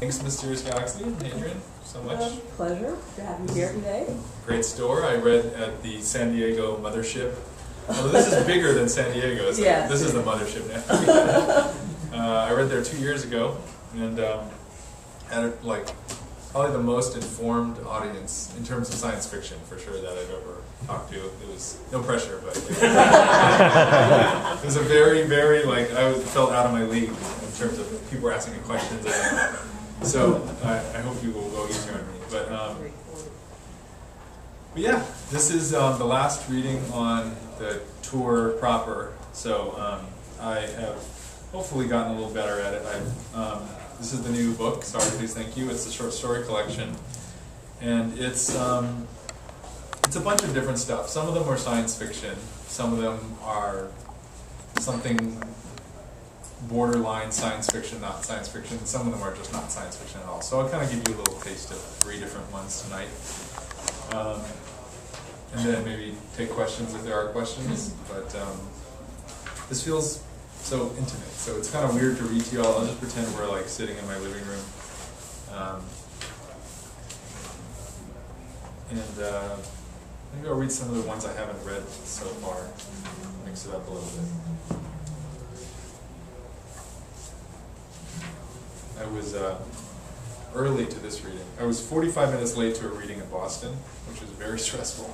Thanks, Mysterious Galaxy and Adrian, so much. Pleasure to have you here today. Great store. I read at the San Diego Mothership. Although this is bigger than San Diego, so Yes. this is the Mothership now. I read there 2 years ago, and had probably the most informed audience in terms of science fiction, for sure, that I've ever talked to. It was no pressure, but it was a very, very, I felt out of my league in terms of people were asking me questions. So I hope you will go easier on me. But yeah, this is the last reading on the tour proper. So I have hopefully gotten a little better at it. This is the new book, Sorry Please Thank You. It's a short story collection, and it's a bunch of different stuff. Some of them are science fiction, some of them are something borderline science fiction, not science fiction, and some of them are just not science fiction at all. So I'll kind of give you a little taste of 3 different ones tonight. And then maybe take questions if there are questions, but this feels so intimate, so it's kind of weird to read to you all. I'll just pretend we're sitting in my living room. Maybe I'll read some of the ones I haven't read so far, mix it up a little bit. I was early to this reading. I was 45 minutes late to a reading in Boston, which was very stressful.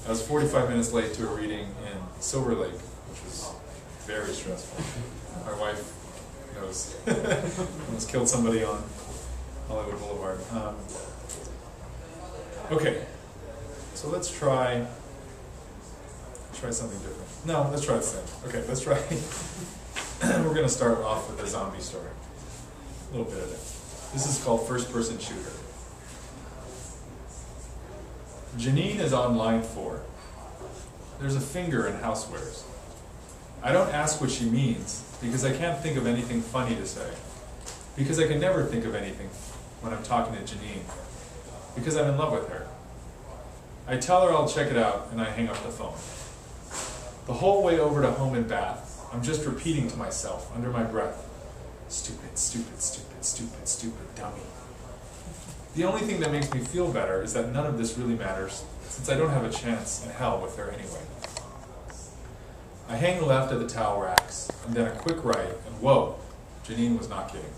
I was 45 minutes late to a reading in Silver Lake, which was very stressful. My wife knows. Almost killed somebody on Hollywood Boulevard. Okay, so let's try something different. No, let's try the same. Okay, let's try. We're going to start off with a zombie story. A little bit of it. This is called First Person Shooter. Janine is on line 4. There's a finger in housewares. I don't ask what she means, because I can't think of anything funny to say. Because I can never think of anything when I'm talking to Janine. Because I'm in love with her. I tell her I'll check it out, and I hang up the phone. The whole way over to home and bath, I'm just repeating to myself, under my breath, stupid, stupid, stupid, stupid, stupid dummy. The only thing that makes me feel better is that none of this really matters, since I don't have a chance in hell with her anyway. I hang left at the towel racks, and then a quick right, and whoa, Janine was not kidding.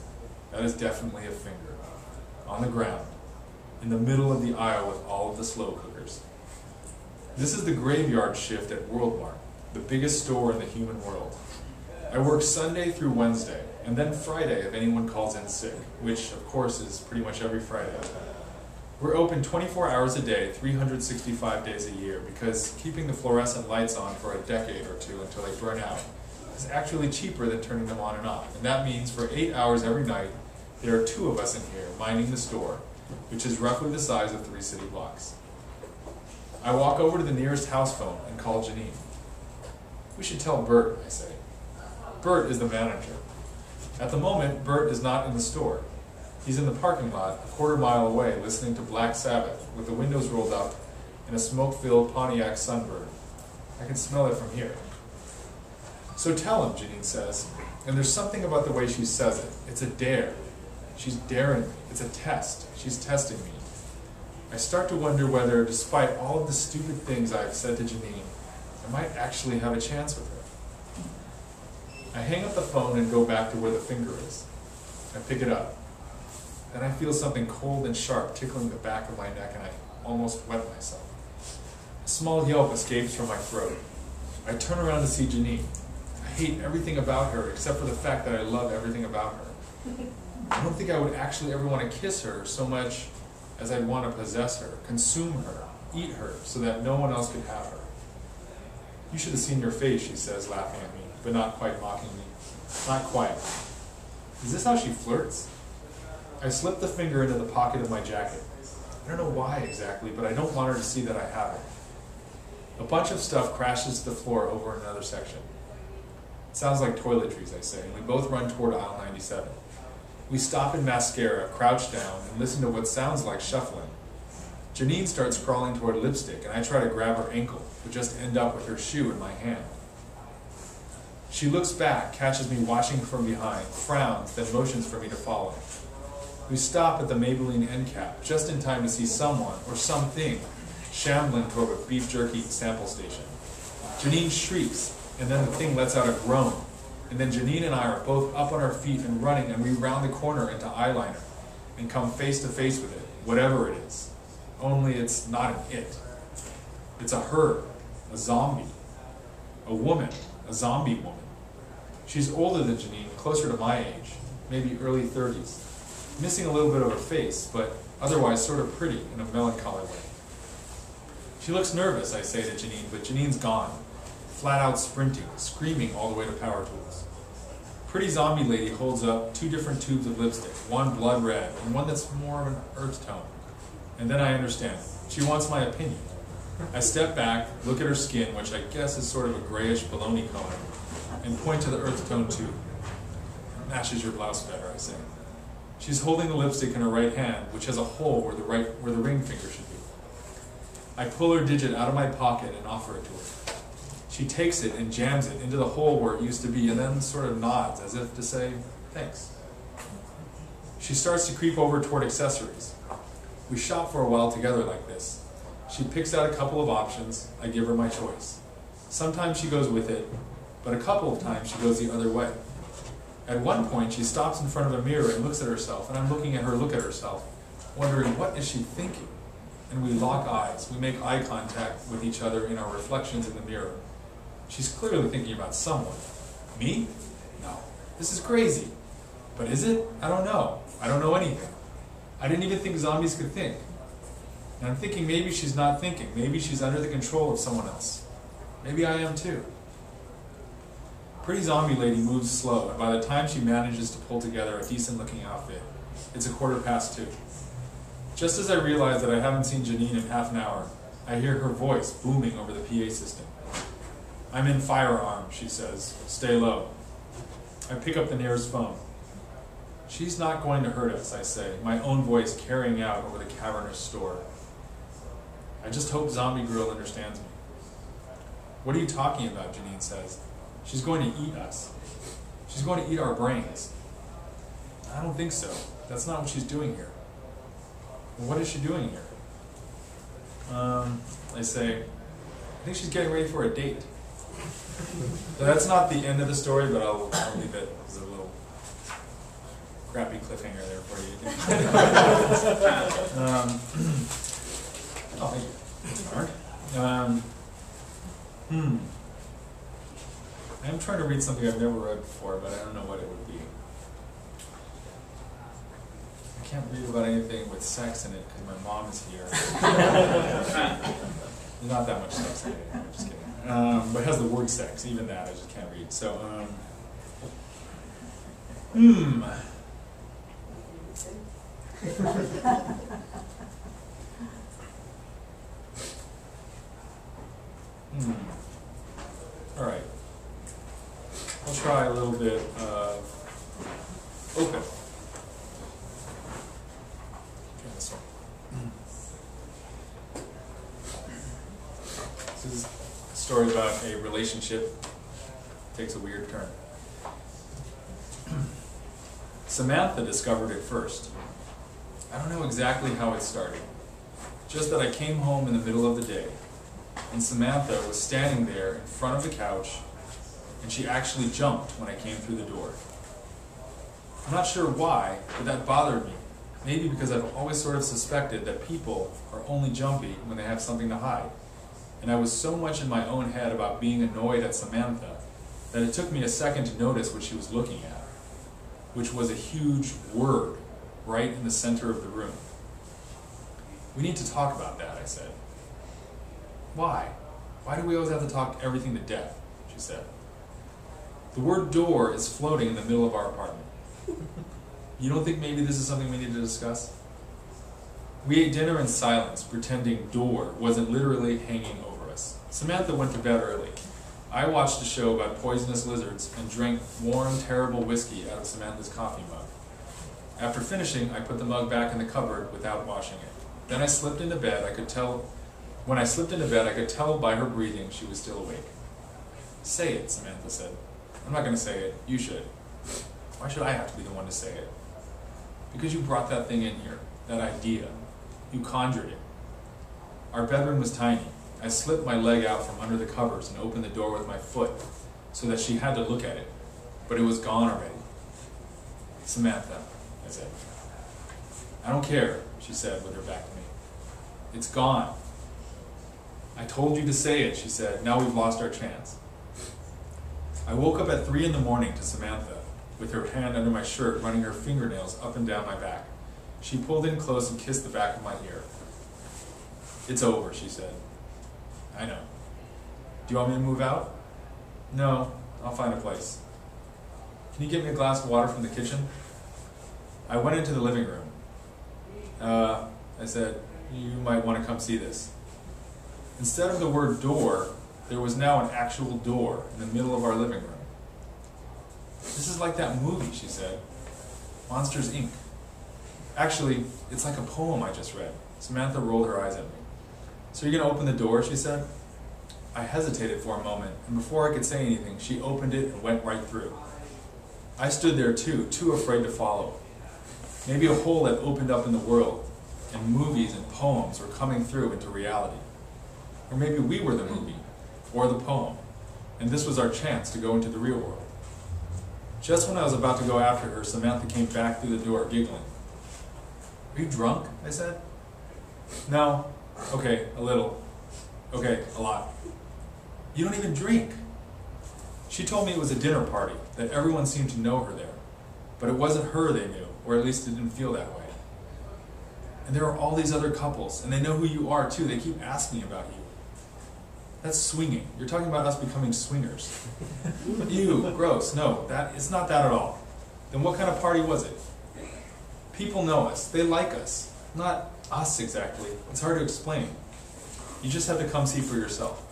That is definitely a finger. On the ground, in the middle of the aisle with all of the slow cookers. This is the graveyard shift at Worldmark, the biggest store in the human world. I work Sunday through Wednesday, and then Friday if anyone calls in sick, which of course is pretty much every Friday. We're open 24 hours a day, 365 days a year, because keeping the fluorescent lights on for a decade or 2 until they burn out is actually cheaper than turning them on and off. And that means for 8 hours every night, there are 2 of us in here minding the store, which is roughly the size of 3 city blocks. I walk over to the nearest house phone and call Janine. We should tell Bert, I say. Bert is the manager. At the moment, Bert is not in the store. He's in the parking lot, a quarter mile away, listening to Black Sabbath, with the windows rolled up in a smoke-filled Pontiac Sunbird. I can smell it from here. So tell him, Janine says, and there's something about the way she says it. It's a dare. She's daring me. It's a test. She's testing me. I start to wonder whether, despite all of the stupid things I've said to Janine, I might actually have a chance with her. I hang up the phone and go back to where the finger is. I pick it up. Then I feel something cold and sharp tickling the back of my neck, and I almost wet myself. A small yelp escapes from my throat. I turn around to see Janine. I hate everything about her except for the fact that I love everything about her. I don't think I would actually ever want to kiss her so much as I'd want to possess her, consume her, eat her, so that no one else could have her. You should have seen your face, she says, laughing at me, but not quite mocking me. Not quite. Is this how she flirts? I slip the finger into the pocket of my jacket. I don't know why exactly, but I don't want her to see that I have it. A bunch of stuff crashes to the floor over in another section. It sounds like toiletries, I say, and we both run toward aisle 97. We stop in mascara, crouch down, and listen to what sounds like shuffling. Janine starts crawling toward lipstick, and I try to grab her ankle, but just end up with her shoe in my hand. She looks back, catches me watching from behind, frowns, then motions for me to follow. We stop at the Maybelline end cap, just in time to see someone, or something, shambling toward a beef jerky sample station. Janine shrieks, and then the thing lets out a groan. And then Janine and I are both up on our feet and running, and we round the corner into eyeliner, and come face to face with it, whatever it is. Only it's not an it. It's a her, a zombie. A woman, a zombie woman. She's older than Janine, closer to my age, maybe early 30s. Missing a little bit of her face, but otherwise sort of pretty in a melancholy way. She looks nervous, I say to Janine, but Janine's gone. Flat out sprinting, screaming all the way to power tools. Pretty zombie lady holds up 2 different tubes of lipstick, one blood red and one that's more of an earth tone. And then I understand. She wants my opinion. I step back, look at her skin, which I guess is sort of a grayish bologna color, and point to the earth tone tube. Matches your blouse better, I say. She's holding the lipstick in her right hand, which has a hole where the ring finger should be. I pull her digit out of my pocket and offer it to her. She takes it and jams it into the hole where it used to be, and then sort of nods as if to say, thanks. She starts to creep over toward accessories. We shop for a while together like this. She picks out a couple of options, I give her my choice. Sometimes she goes with it, but a couple of times she goes the other way. At one point, she stops in front of a mirror and looks at herself, and I'm looking at her look at herself, wondering what is she thinking? And we lock eyes. We make eye contact with each other in our reflections in the mirror. She's clearly thinking about someone. Me? No. This is crazy. But is it? I don't know. I don't know anything. I didn't even think zombies could think. And I'm thinking maybe she's not thinking. Maybe she's under the control of someone else. Maybe I am too. Pretty zombie lady moves slow, and by the time she manages to pull together a decent-looking outfit, it's 2:15. Just as I realize that I haven't seen Janine in half an hour, I hear her voice booming over the PA system. I'm in firearm, she says. Stay low. I pick up the nearest phone. She's not going to hurt us, I say, my own voice carrying out over the cavernous store. I just hope Zombie Girl understands me. What are you talking about, Janine says. She's going to eat us. She's going to eat our brains. I don't think so. That's not what she's doing here. Well, what is she doing here? I say, I think she's getting ready for a date. So that's not the end of the story, but I'll leave it as a little crappy cliffhanger there for you. Oh, thank you. Mark. I'm trying to read something I've never read before, but I don't know what it would be. I can't read about anything with sex in it because my mom is here. There's not that much sex in it, I'm just kidding. But it has the word sex, even that I just can't read. So, All right. I'll try a little bit of open. Try this one. This is a story about a relationship takes a weird turn. Samantha discovered it first. I don't know exactly how it started. Just that I came home in the middle of the day, and Samantha was standing there in front of the couch, and she actually jumped when I came through the door. I'm not sure why, but that bothered me. Maybe because I've always sort of suspected that people are only jumpy when they have something to hide. And I was so much in my own head about being annoyed at Samantha that it took me a second to notice what she was looking at, which was a huge word right in the center of the room. We need to talk about that, I said. Why? Why do we always have to talk everything to death? She said. The word door is floating in the middle of our apartment. You don't think maybe this is something we need to discuss? We ate dinner in silence, pretending door wasn't literally hanging over us. Samantha went to bed early. I watched a show about poisonous lizards and drank warm, terrible whiskey out of Samantha's coffee mug. After finishing, I put the mug back in the cupboard without washing it. Then I slipped into bed. When I slipped into bed, I could tell by her breathing she was still awake. Say it, Samantha said. I'm not going to say it. You should. Why should I have to be the one to say it? Because you brought that thing in here, that idea. You conjured it. Our bedroom was tiny. I slipped my leg out from under the covers and opened the door with my foot so that she had to look at it. But it was gone already. Samantha, I said. I don't care, she said with her back to me. It's gone. I told you to say it, she said. Now we've lost our chance. I woke up at 3 in the morning to Samantha, with her hand under my shirt, running her fingernails up and down my back. She pulled in close and kissed the back of my ear. It's over, she said. I know. Do you want me to move out? No, I'll find a place. Can you get me a glass of water from the kitchen? I went into the living room. I said, you might want to come see this. Instead of the word door, there was now an actual door in the middle of our living room. This is like that movie, she said. Monsters, Inc. Actually, it's like a poem I just read. Samantha rolled her eyes at me. So you're going to open the door, she said? I hesitated for a moment, and before I could say anything, she opened it and went right through. I stood there too afraid to follow. Maybe a hole had opened up in the world, and movies and poems were coming through into reality. Or maybe we were the movie, or the poem, and this was our chance to go into the real world. Just when I was about to go after her, Samantha came back through the door, giggling. Are you drunk? I said. No. Okay, a little. Okay, a lot. You don't even drink. She told me it was a dinner party, that everyone seemed to know her there. But it wasn't her they knew, or at least it didn't feel that way. And there are all these other couples, and they know who you are too. They keep asking about you. That's swinging. You're talking about us becoming swingers. Ew, gross. No, it's not that at all. Then what kind of party was it? People know us. They like us. Not us exactly. It's hard to explain. You just have to come see for yourself.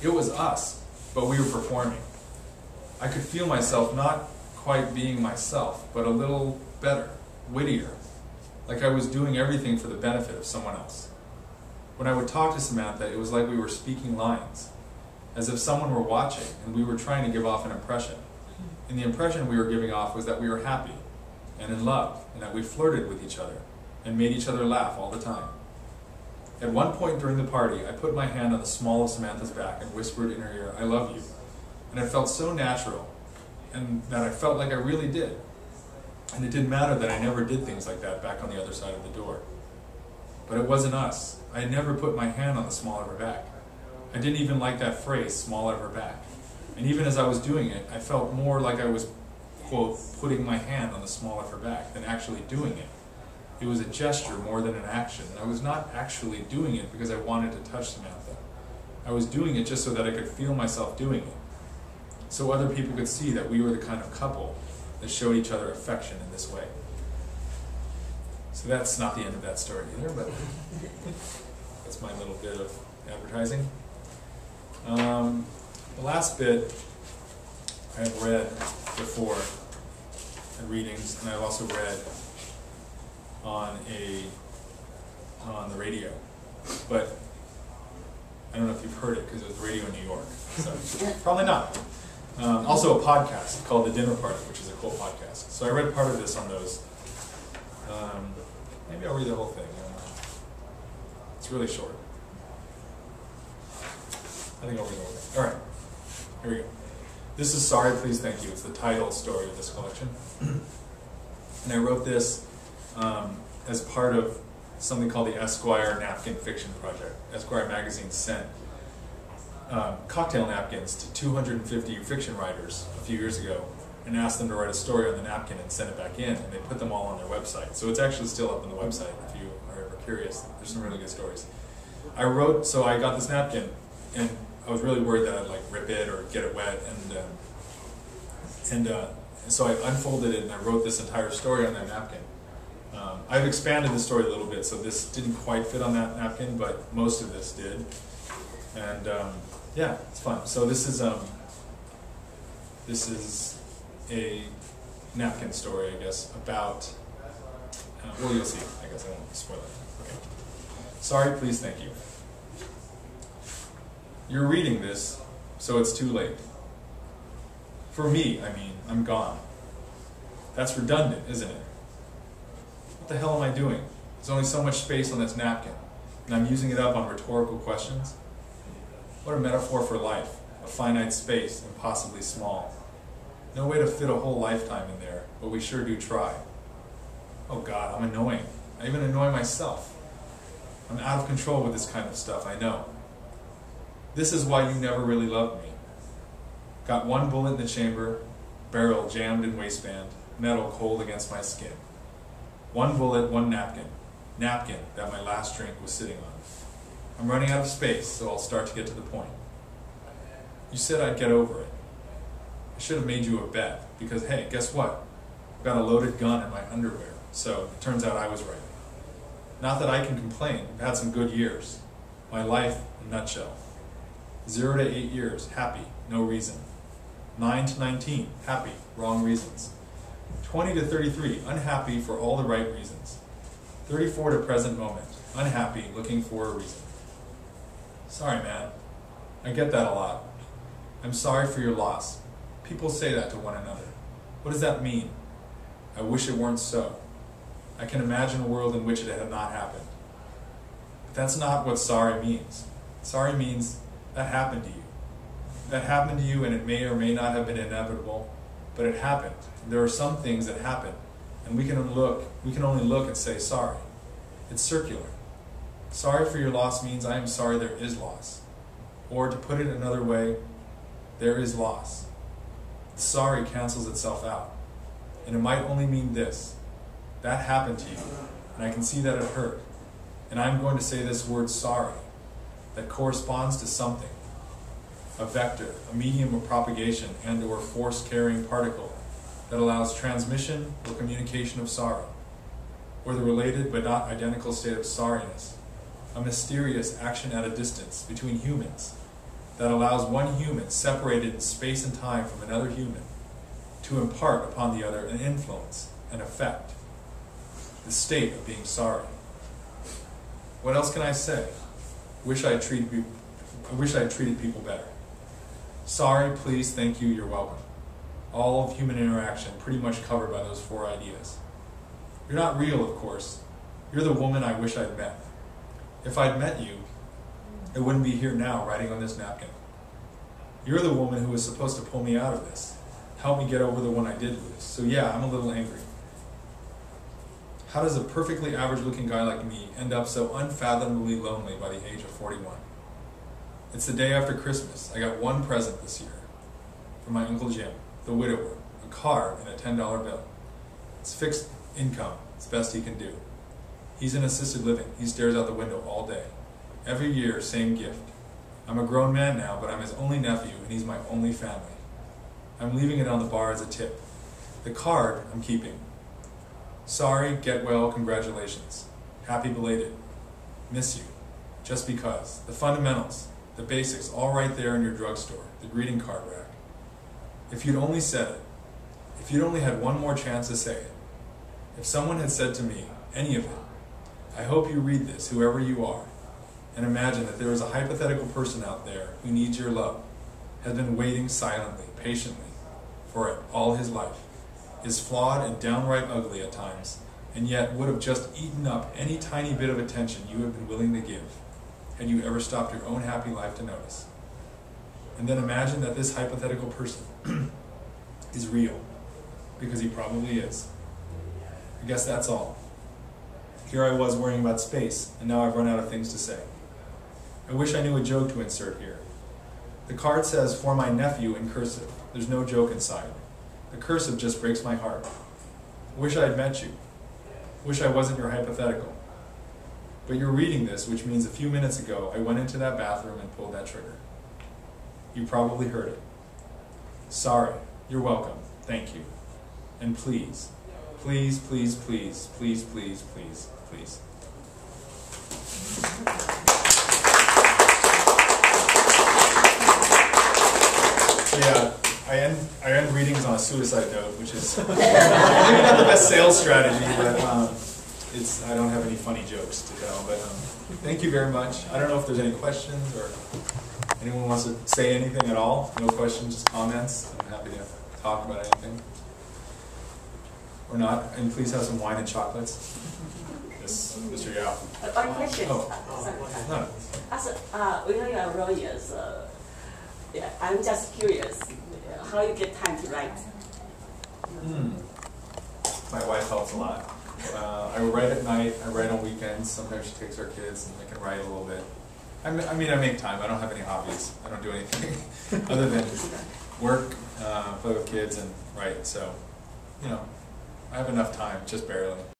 It was us, but we were performing. I could feel myself not quite being myself, but a little better, wittier, like I was doing everything for the benefit of someone else. When I would talk to Samantha, it was like we were speaking lines, as if someone were watching and we were trying to give off an impression. And the impression we were giving off was that we were happy and in love, and that we flirted with each other and made each other laugh all the time. At one point during the party, I put my hand on the small of Samantha's back and whispered in her ear, I love you. And it felt so natural, and that I felt like I really did. And it didn't matter that I never did things like that back on the other side of the door. But it wasn't us. I had never put my hand on the small of her back. I didn't even like that phrase, small of her back. And even as I was doing it, I felt more like I was, quote, putting my hand on the small of her back than actually doing it. It was a gesture more than an action. And I was not actually doing it because I wanted to touch Samantha. I was doing it just so that I could feel myself doing it. So other people could see that we were the kind of couple that showed each other affection in this way. So that's not the end of that story either, but that's my little bit of advertising. The last bit I have read before at readings, and I've also read on the radio, but I don't know if you've heard it because it was radio in New York, so probably not. Also a podcast called The Dinner Party, which is a cool podcast. So I read part of this on those. Maybe I'll read the whole thing. I don't know. It's really short. I think I'll read the whole thing. All right, here we go. This is Sorry, Please, Thank You. It's the title story of this collection. And I wrote this as part of something called the Esquire Napkin Fiction Project. Esquire magazine sent cocktail napkins to 250 fiction writers a few years ago and asked them to write a story on the napkin and send it back in, and they put them all on their website. So it's actually still up on the website if you are ever curious. There's some really good stories. So I got this napkin, and I was really worried that I'd like rip it or get it wet, and so I unfolded it and I wrote this entire story on that napkin. I've expanded the story a little bit, so this didn't quite fit on that napkin, but most of this did. And yeah, it's fun. So this is a napkin story, I guess, about. Well, you'll see. I guess I won't spoil it. Okay. Sorry, please, thank you. You're reading this, so it's too late. For me, I mean, I'm gone. That's redundant, isn't it? What the hell am I doing? There's only so much space on this napkin, and I'm using it up on rhetorical questions? What a metaphor for life, a finite space, impossibly small. No way to fit a whole lifetime in there, but we sure do try. Oh God, I'm annoying. I even annoy myself. I'm out of control with this kind of stuff, I know. This is why you never really loved me. Got one bullet in the chamber, barrel jammed in waistband, metal cold against my skin. One bullet, one napkin. Napkin that my last drink was sitting on. I'm running out of space, so I'll start to get to the point. You said I'd get over it. I should have made you a bet, because hey, guess what? I've got a loaded gun in my underwear, so it turns out I was right. Not that I can complain, I've had some good years. My life, in a nutshell. 0 to 8 years, happy, no reason. 9 to 19, happy, wrong reasons. 20 to 33, unhappy for all the right reasons. 34 to present moment, unhappy, looking for a reason. Sorry, man. I get that a lot. I'm sorry for your loss. People say that to one another. What does that mean? I wish it weren't so. I can imagine a world in which it had not happened. But that's not what sorry means. Sorry means that happened to you. That happened to you, and it may or may not have been inevitable, but it happened. There are some things that happen, and we can only look and say sorry. It's circular. Sorry for your loss means I am sorry there is loss. Or to put it another way, there is loss. The sorry cancels itself out. And it might only mean this. That happened to you, and I can see that it hurt. And I'm going to say this word sorry, that corresponds to something. A vector, a medium of propagation and or force-carrying particle that allows transmission or communication of sorrow, or the related but not identical state of sorriness, a mysterious action at a distance between humans that allows one human separated in space and time from another human to impart upon the other an influence, an effect, the state of being sorry. What else can I say? I wish I had treated people better. Sorry, please, thank you, you're welcome. All of human interaction pretty much covered by those 4 ideas. You're not real, of course. You're the woman I wish I'd met. If I'd met you, I wouldn't be here now writing on this napkin. You're the woman who was supposed to pull me out of this, help me get over the one I did lose. So yeah, I'm a little angry. How does a perfectly average-looking guy like me end up so unfathomably lonely by the age of 41? It's the day after Christmas. I got one present this year from my Uncle Jim, the widower, a card and a $10 bill. It's fixed income. It's best he can do. He's in assisted living. He stares out the window all day. Every year, same gift. I'm a grown man now, but I'm his only nephew, and he's my only family. I'm leaving it on the bar as a tip. The card I'm keeping. Sorry, get well, congratulations. Happy belated. Miss you. Just because. The fundamentals, the basics, all right there in your drugstore, the greeting card rack. If you'd only said it, if you'd only had one more chance to say it, if someone had said to me, any of it, I hope you read this, whoever you are, and imagine that there is a hypothetical person out there who needs your love, has been waiting silently, patiently, for it all his life, is flawed and downright ugly at times, and yet would have just eaten up any tiny bit of attention you have been willing to give, had you ever stopped your own happy life to notice. And then imagine that this hypothetical person is real, because he probably is. I guess that's all. Here I was worrying about space, and now I've run out of things to say. I wish I knew a joke to insert here. The card says, for my nephew in cursive. There's no joke inside. The cursive just breaks my heart. Wish I had met you. Wish I wasn't your hypothetical. But you're reading this, which means a few minutes ago I went into that bathroom and pulled that trigger. You probably heard it. Sorry. You're welcome. Thank you. And please, please, please, please, please, please, please, please. Yeah, I end readings on a suicide note, which is maybe not the best sales strategy, but I don't have any funny jokes to tell. But thank you very much. I don't know if there's any questions or anyone wants to say anything at all. No questions, just comments. I'm happy to talk about anything. Or not, and please have some wine and chocolates. Yes, Mr. Yao. One question. Oh. No. As we know you are lawyers, yeah, I'm just curious how you get time to write. My wife helps a lot. I write at night, I write on weekends, sometimes she takes our kids and I can write a little bit. I mean, I make time, I don't have any hobbies. I don't do anything other than work, play with kids and write, so, you know, I have enough time, just barely.